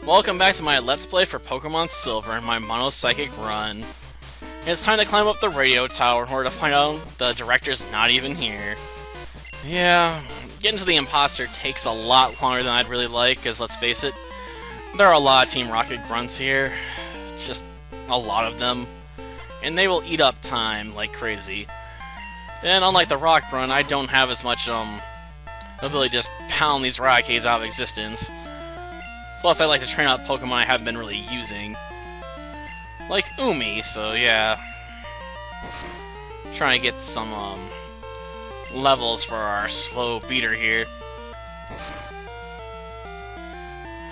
Welcome back to my Let's Play for Pokemon Silver and my Mono Psychic run. It's time to climb up the radio tower in order to find out the director's not even here. Yeah, getting to the imposter takes a lot longer than I'd really like, because let's face it, there are a lot of Team Rocket grunts here. Just a lot of them. And they will eat up time like crazy. And unlike the Rock Grunt, I don't have as much ability to just pound these Rockades out of existence. Plus, I like to train out Pokemon I haven't been really using. Like Umi, so yeah. Trying to get some levels for our slow beater here.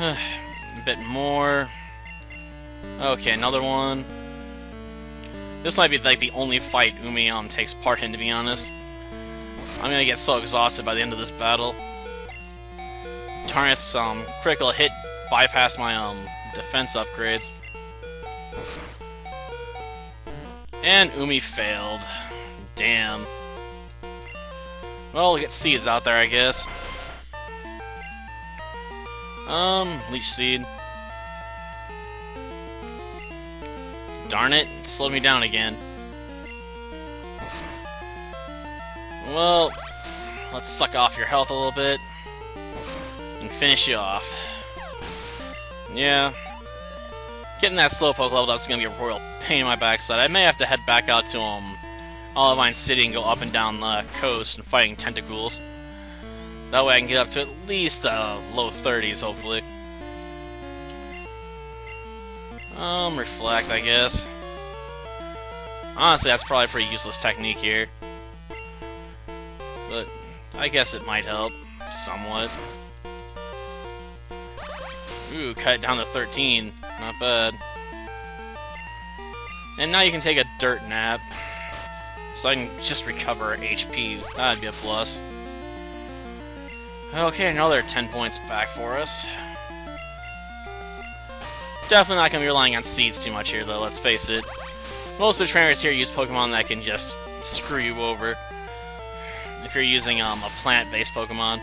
A bit more. Okay, another one. This might be like the only fight Umi takes part in, to be honest. I'm gonna get so exhausted by the end of this battle. Darn, it's critical hit bypass my defense upgrades. And Umi failed. Damn. Well, we'll get seeds out there, I guess. Leech Seed. Darn it, it slowed me down again. Well, let's suck off your health a little bit and finish you off. Yeah. Getting that Slowpoke leveled up is going to be a royal pain in my backside. I may have to head back out to Olivine City and go up and down the coast and fighting Tentacools. That way I can get up to at least low 30s, hopefully. Reflect, I guess. Honestly, that's probably a pretty useless technique here. But I guess it might help, somewhat. Ooh, cut it down to 13. Not bad. And now you can take a dirt nap. So I can just recover HP. That'd be a plus. Okay, another 10 points back for us. Definitely not going to be relying on seeds too much here, though, let's face it. Most of the trainers here use Pokemon that can just screw you over. If you're using a plant-based Pokemon.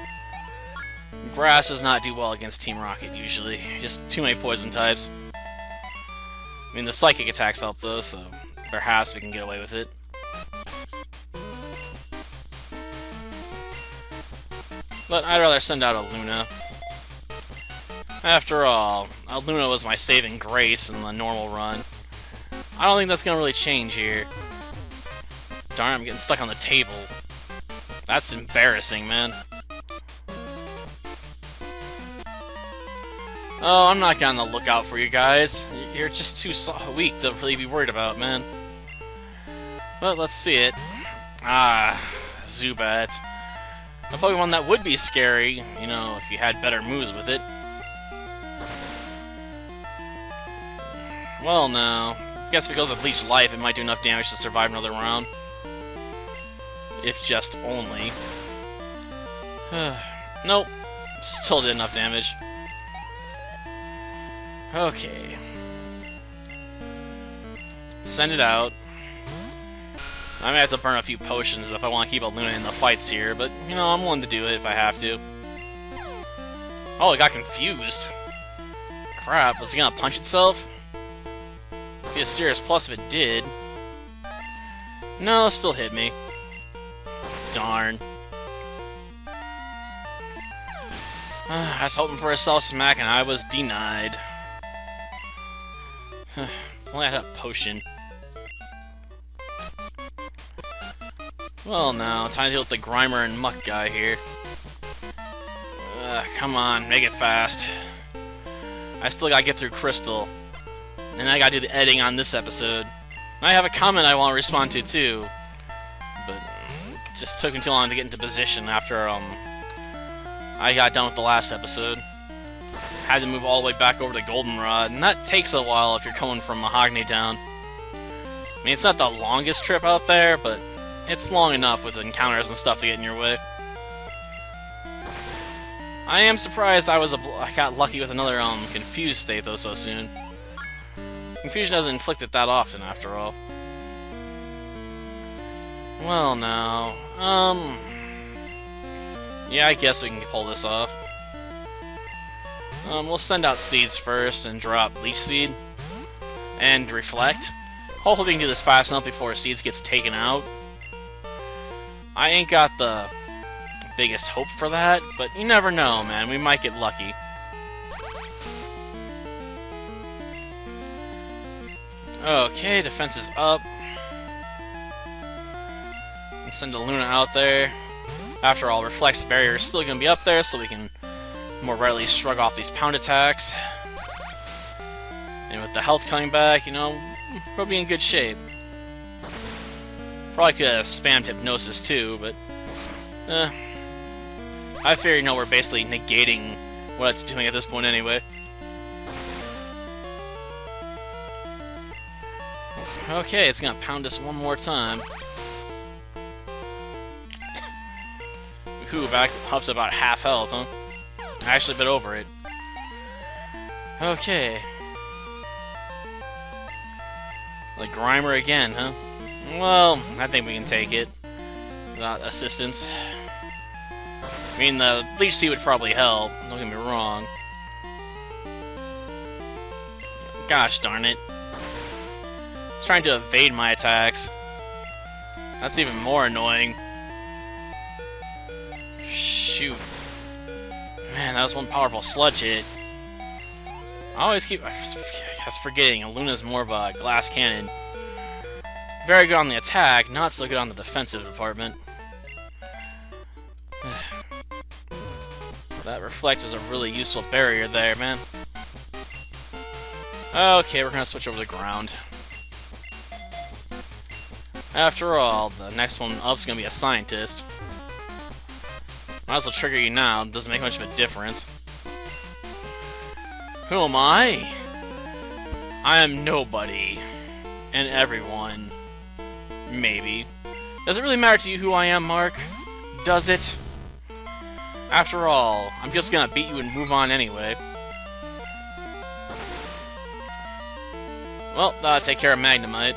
Grass does not do well against Team Rocket, usually. Just too many poison types. I mean, the Psychic attacks help, though, so perhaps we can get away with it. But I'd rather send out a Luna. After all, a Luna was my saving grace in the normal run. I don't think that's going to really change here. Darn, I'm getting stuck on the table. That's embarrassing, man. Oh, I'm not on the lookout for you guys. You're just too weak to really be worried about, man. But let's see it. Ah, Zubat. A Pokemon that would be scary, you know, if you had better moves with it. Well, no. I guess if it goes with Leech Life, it might do enough damage to survive another round. If just only. Nope. Still did enough damage. Okay. Send it out. I may have to burn a few potions if I want to keep a Luna in the fights here, but, you know, I'm willing to do it if I have to. Oh, it got confused. Crap, was it gonna punch itself? The Asterius Plus if it did. No, it still hit me. Darn. I was hoping for a Self Smack and I was denied. If only I had a potion. Well, now, time to deal with the Grimer and Muck guy here. Come on, make it fast. I still gotta get through Crystal. And I gotta do the editing on this episode. And I have a comment I want to respond to, too. But it just took me too long to get into position after, I got done with the last episode. Had to move all the way back over to Goldenrod, and that takes a while if you're coming from Mahogany Town. I mean, it's not the longest trip out there, but it's long enough with encounters and stuff to get in your way. I am surprised I got lucky with another confused state though so soon. Confusion doesn't inflict it that often, after all. Well, now, yeah, I guess we can pull this off. We'll send out seeds first and drop Leech Seed and Reflect. Hopefully we can do this fast enough before seeds gets taken out. I ain't got the biggest hope for that, but you never know, man. We might get lucky. Okay, defense is up. And send a Luna out there. After all, Reflect's barrier is still going to be up there, so we can more readily shrug off these pound attacks. And with the health coming back, you know, we'll be in good shape. Probably could have spammed Hypnosis too, but I figure, you know, we're basically negating what it's doing at this point anyway. Okay, it's gonna pound us one more time. Ooh, back up's about half health, huh? Actually a bit over it. Okay. Like Grimer again, huh? Well, I think we can take it without assistance. I mean, the Leech Seed would probably help, don't get me wrong. Gosh darn it. It's trying to evade my attacks. That's even more annoying. Shoot. Man, that was one powerful sludge hit. I always keep forgetting, Luna's more of a glass cannon. Very good on the attack, not so good on the defensive department. That Reflect is a really useful barrier there, man. Okay, we're gonna switch over to ground. After all, the next one up's gonna be a scientist. Might as well trigger you now, it doesn't make much of a difference. Who am I? I am nobody. And everyone. Maybe. Does it really matter to you who I am, Mark? Does it? After all, I'm just gonna beat you and move on anyway. Well, that'll take care of Magnemite.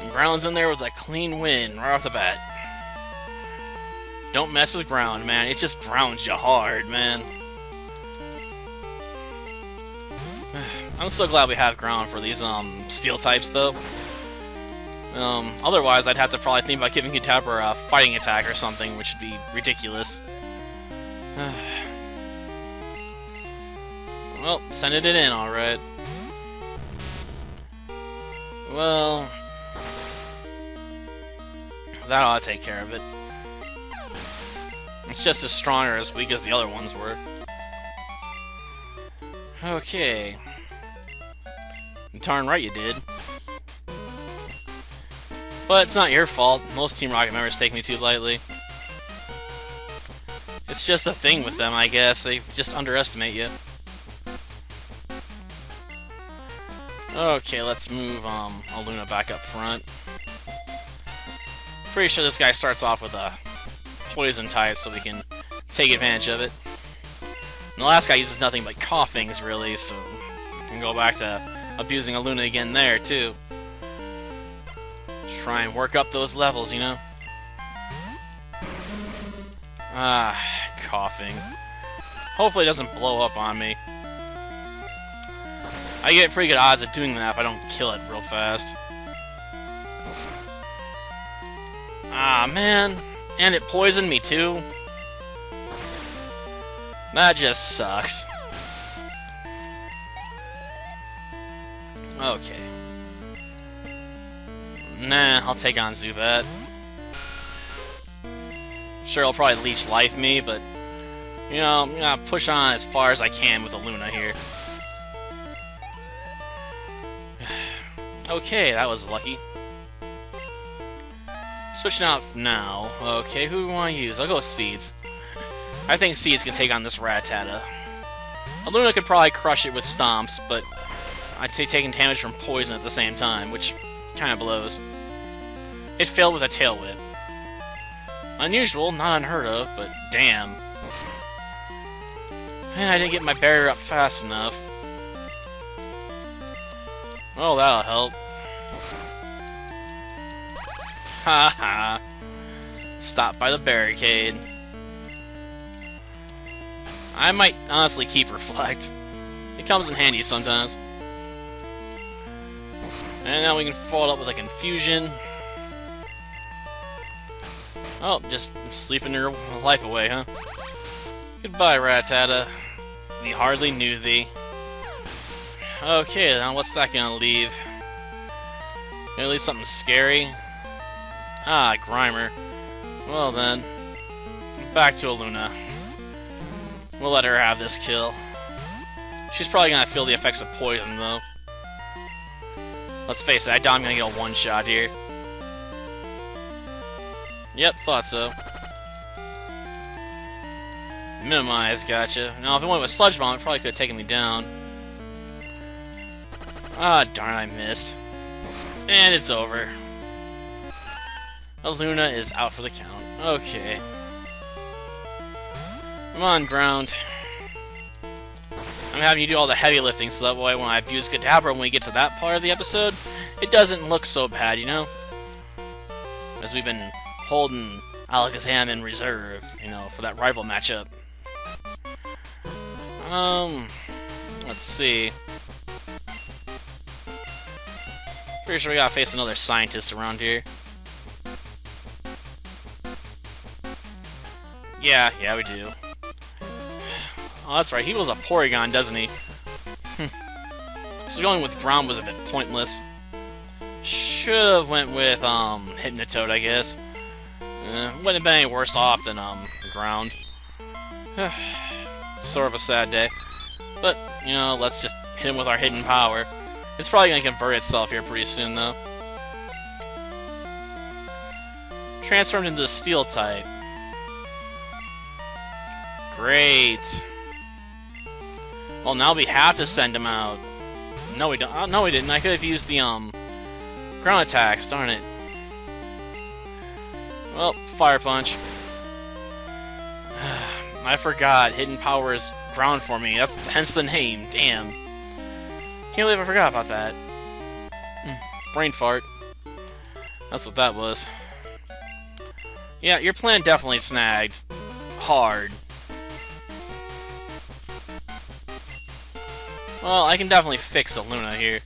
And Ground's in there with a clean win right off the bat. Don't mess with Ground, man. It just grounds you hard, man. I'm so glad we have Ground for these steel types, though. Otherwise, I'd have to probably think about giving Kitapper a fighting attack or something, which would be ridiculous. Well, sending it in, alright. Well, that ought to take care of it. It's just as strong or as weak as the other ones were. Okay. Darn right you did. But it's not your fault. Most Team Rocket members take me too lightly. It's just a thing with them, I guess. They just underestimate you. Okay, let's move Aluna back up front. Pretty sure this guy starts off with a poison type, so we can take advantage of it. And the last guy uses nothing but coughings, really, so we can go back to abusing Aluna again there, too. Try and work up those levels, you know? Ah, coughing. Hopefully it doesn't blow up on me. I get pretty good odds at doing that if I don't kill it real fast. Ah, man. And it poisoned me, too? That just sucks. Okay. Nah, I'll take on Zubat. Sure, he'll probably leech life me, but you know, I'm gonna push on as far as I can with Aluna here. Okay, that was lucky. Switching out now. Okay, who do we want to use? I'll go with Seeds. I think Seeds can take on this Rattata. Aluna could probably crush it with Stomps, but I'd say taking damage from Poison at the same time, which kind of blows. It failed with a Tail Whip. Unusual, not unheard of, but damn. Man, I didn't get my barrier up fast enough. Oh, that'll help. Ha ha. Stopped by the barricade. I might honestly keep Reflect. It comes in handy sometimes. And now we can follow it up with a Confusion. Oh, just sleeping your life away, huh? Goodbye, Rattata. We hardly knew thee. Okay, now what's that gonna leave? Gonna leave something scary? Ah, Grimer. Well then, back to Aluna. We'll let her have this kill. She's probably gonna feel the effects of poison, though. Let's face it, I doubt I'm gonna get a one-shot here. Yep, thought so. Minimize, gotcha. Now, if it went with Sludge Bomb, it probably could have taken me down. Ah, darn, I missed. And it's over. Aluna is out for the count. Okay. Come on, Ground. I'm having you do all the heavy lifting so that way when I abuse Kadabra when we get to that part of the episode, it doesn't look so bad, you know? As we've been holding Alakazam in reserve, you know, for that rival matchup. Let's see. Pretty sure we gotta face another scientist around here. Yeah, we do. Oh, that's right, he was a Porygon, doesn't he? So going with Ground was a bit pointless. Should've went with, Hypnotoad, I guess. Wouldn't have been any worse off than, Ground. Sort of a sad day. But, you know, let's just hit him with our hidden power. It's probably gonna convert itself here pretty soon, though. Transformed into the Steel type. Great. Well, now we have to send him out. No, we don't. No, we didn't. I could have used the, ground attacks. Darn it. Well, Fire Punch. I forgot. Hidden Power is ground for me. That's hence the name. Damn. Can't believe I forgot about that. Brain fart. That's what that was. Yeah, your plan definitely snagged. Hard. Well, I can definitely fix Aluna here.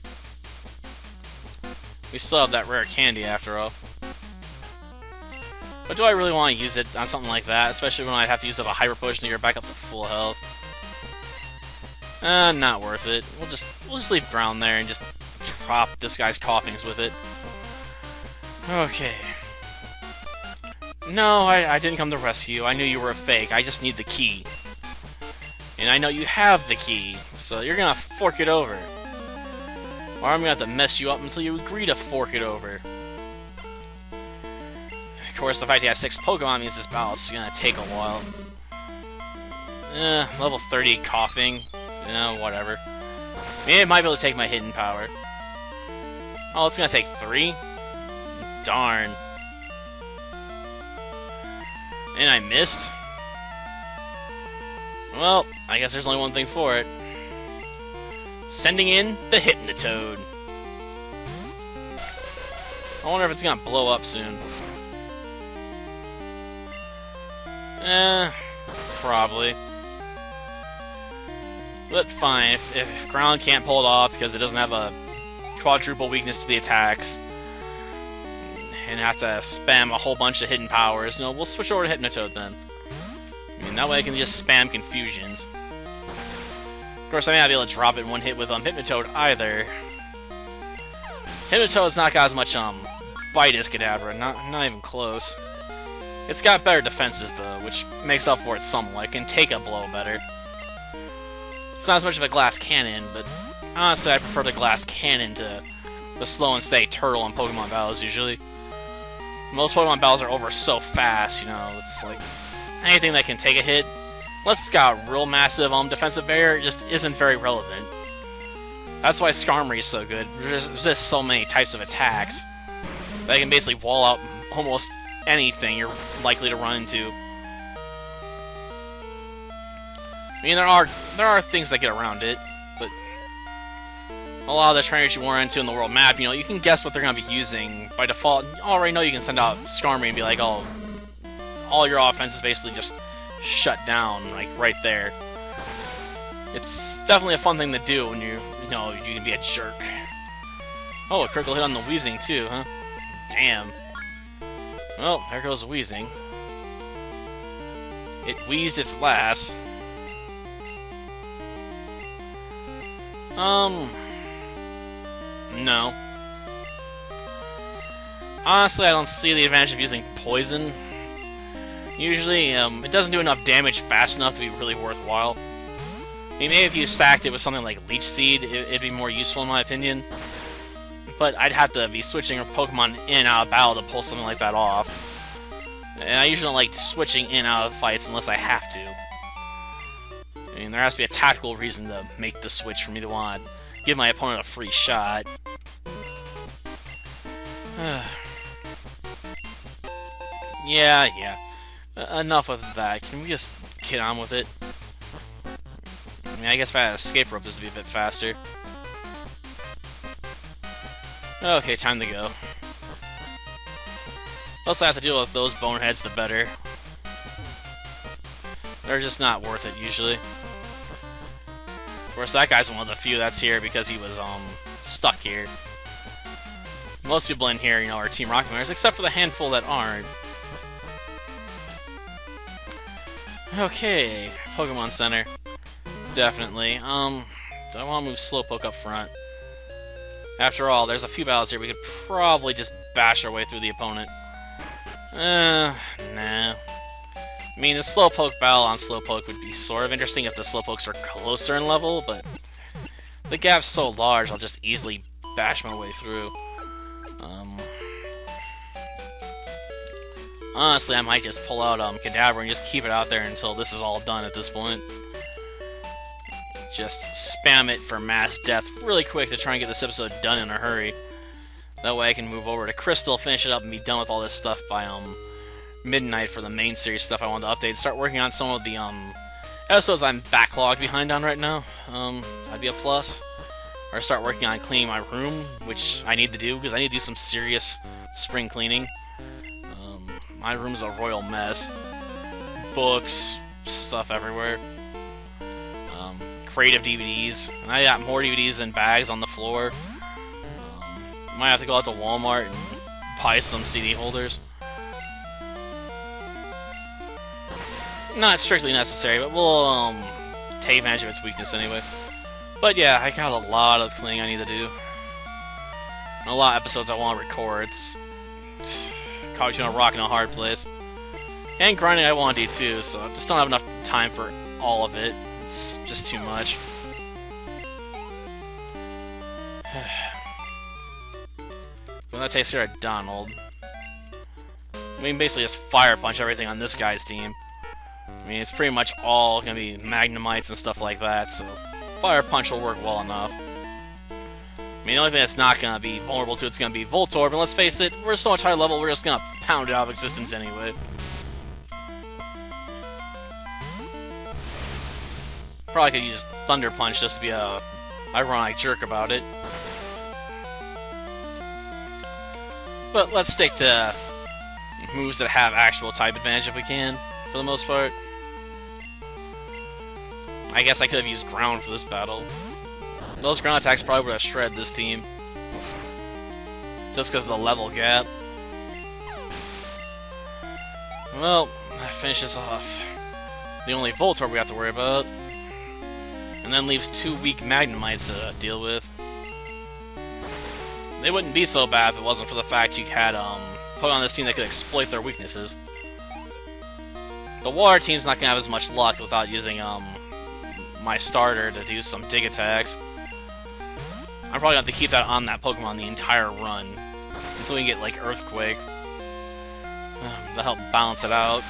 We still have that rare candy after all. But do I really want to use it on something like that? Especially when I have to use up a Hyper Potion to get back up to full health. Not worth it. We'll just leave Ground there and just drop this guy's coughings with it. Okay. No, I didn't come to rescue you. I knew you were a fake. I just need the key. And I know you have the key, so you're gonna fork it over. Or I'm gonna have to mess you up until you agree to fork it over. Of course, the fact he has 6 Pokemon means this battle is gonna take a while. Level 30 coughing. Whatever. Maybe it might be able to take my hidden power. Oh, it's gonna take 3? Darn. And I missed? Well, I guess there's only one thing for it. Sending in the Hypnotoad. I wonder if it's gonna blow up soon. Probably. But fine, if Ground can't pull it off because it doesn't have a quadruple weakness to the attacks, and have to spam a whole bunch of hidden powers, we'll switch over to Hypnotoad then. I mean, that way I can just spam Confusions. Of course, I may not be able to drop it in one hit with Hypnotoad either. Hypnotoad's not got as much bite as Kadabra, not even close. It's got better defenses though, which makes up for it somewhat. It can take a blow better. It's not as much of a glass cannon, but honestly I prefer the glass cannon to the slow and steady turtle in Pokemon battles usually. Most Pokemon battles are over so fast, it's like anything that can take a hit, unless it's got a real massive defensive barrier, it just isn't very relevant. That's why Skarmory is so good. There's just so many types of attacks that can basically wall out almost anything you're likely to run into. I mean, there are things that get around it, but a lot of the trainers you run into in the world map, you can guess what they're going to be using by default. You already know you can send out Skarmory and be like, oh, all your offense is basically just shut down, like, right there. It's definitely a fun thing to do when you know, you can be a jerk. Oh, a critical hit on the wheezing too, huh? Damn. Well, there goes wheezing. It wheezed its last. No. Honestly, I don't see the advantage of using poison. Usually, it doesn't do enough damage fast enough to be really worthwhile. I mean, maybe if you stacked it with something like Leech Seed, it'd be more useful in my opinion. But I'd have to be switching a Pokemon in and out of battle to pull something like that off. And I usually don't like switching in and out of fights unless I have to. I mean, there has to be a tactical reason to make the switch for me to want to give my opponent a free shot. Yeah. Enough of that. Can we just get on with it? I mean, I guess if I had an escape rope, this would be a bit faster. Okay, time to go. The less I have to deal with those boneheads, the better. They're just not worth it, usually. Of course, that guy's one of the few that's here because he was, stuck here. Most people in here, you know, are Team Rocket members, except for the handful that aren't. Okay, Pokemon Center. Definitely. Do I want to move Slowpoke up front? After all, there's a few battles here we could probably just bash our way through the opponent. Nah. I mean, the Slowpoke battle on Slowpoke would be sort of interesting if the Slowpokes are closer in level, but the gap's so large, I'll just easily bash my way through. Honestly, I might just pull out Kadabra and just keep it out there until this is all done at this point. Just spam it for mass death really quick to try and get this episode done in a hurry. That way I can move over to Crystal, finish it up, and be done with all this stuff by midnight for the main series stuff I wanted to update. Start working on some of the episodes I'm backlogged behind on right now. That'd be a plus. Or start working on cleaning my room, which I need to do because I need to do some serious spring cleaning. My room's a royal mess. Books, stuff everywhere. Creative DVDs, and I got more DVDs than bags on the floor. Might have to go out to Walmart and buy some CD holders. Not strictly necessary, but we'll take advantage of its weakness anyway. But yeah, I got a lot of cleaning I need to do. And a lot of episodes I want to record. It's caught between a rock and a hard place. And grinding I want to do too, so I just don't have enough time for all of it. It's just too much. When that takes care of Donald. I mean, basically just fire punch everything on this guy's team. I mean, it's pretty much all gonna be Magnemites and stuff like that, so fire punch will work well enough. I mean, the only thing that's not gonna be vulnerable to it's gonna be Voltorb, and let's face it, we're so much higher level, we're just gonna pound it out of existence anyway. Probably could use Thunder Punch just to be a ironic jerk about it. But let's stick to moves that have actual type advantage if we can, for the most part. I guess I could have used Ground for this battle. Those ground attacks probably would have shredded this team. Just because of the level gap. Well, that finishes off the only Voltorb we have to worry about. And then leaves 2 weak Magnemites to deal with. They wouldn't be so bad if it wasn't for the fact you had put on this team that could exploit their weaknesses. The water team's not gonna have as much luck without using my starter to do some dig attacks. I'm probably gonna have to keep that on that Pokemon the entire run until we can get like Earthquake to help balance it out.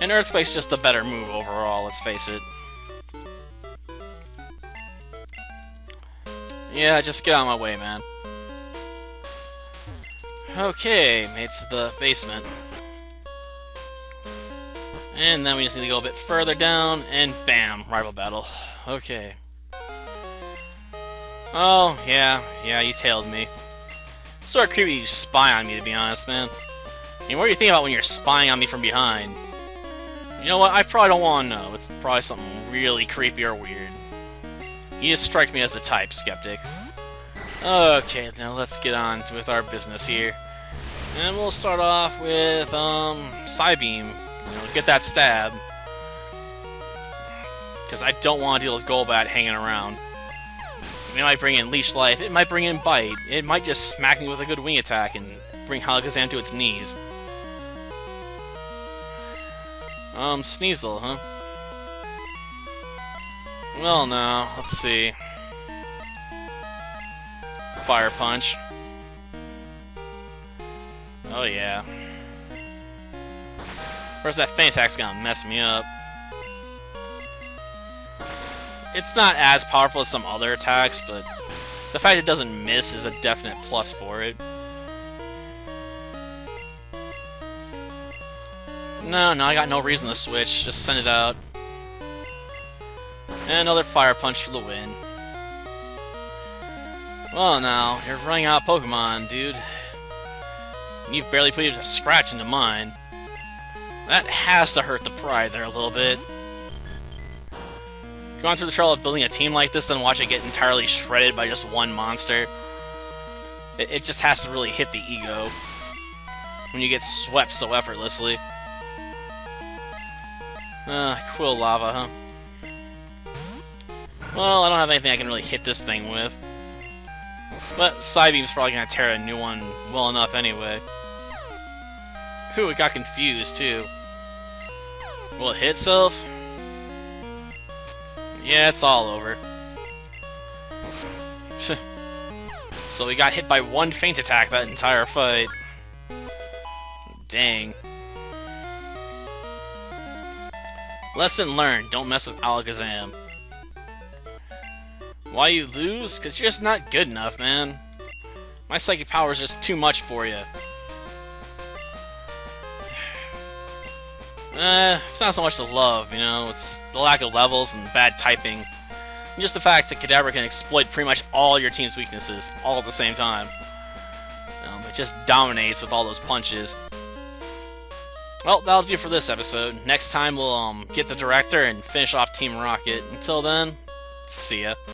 And Earthquake's just the better move overall, let's face it. Yeah, just get out of my way, man. Okay, made it to the basement. And then we just need to go a bit further down, and bam, rival battle. Okay. Oh, yeah, you tailed me. It's sort of creepy you spy on me, to be honest, man. I mean, what do you think about when you're spying on me from behind? You know what? I probably don't want to know. It's probably something really creepy or weird. You just strike me as the type, Skeptic. Okay, now let's get on with our business here. And we'll start off with, Psybeam. You know, get that stab. Because I don't want to deal with Golbat hanging around. It might bring in Leash Life, it might bring in Bite, it might just smack me with a good wing attack and bring Alakazam to its knees. Sneasel, huh? Well, no, let's see. Fire Punch. Oh, yeah. First, that Feint Attack's gonna mess me up. It's not as powerful as some other attacks, but the fact it doesn't miss is a definite plus for it. No, I got no reason to switch. Just send it out. And another Fire Punch for the win. Well, now, you're running out of Pokemon, dude. You've barely put a scratch into mine. That has to hurt the pride there a little bit. Going through the trouble of building a team like this and watch it get entirely shredded by just one monster. It just has to really hit the ego when you get swept so effortlessly. Quill Lava, huh? Well, I don't have anything I can really hit this thing with. But Psybeam's probably gonna tear a new one well enough anyway. Ooh, it got confused too. Will it hit itself? Yeah, it's all over. So we got hit by one Feint Attack that entire fight. Dang. Lesson learned, don't mess with Alakazam. Why you lose? Because you're just not good enough, man. My psychic power is just too much for you. It's not so much the love, you know, it's the lack of levels and bad typing. And just the fact that Kadabra can exploit pretty much all your team's weaknesses, all at the same time. It just dominates with all those punches. Well, that'll do for this episode. Next time we'll get the director and finish off Team Rocket. Until then, see ya.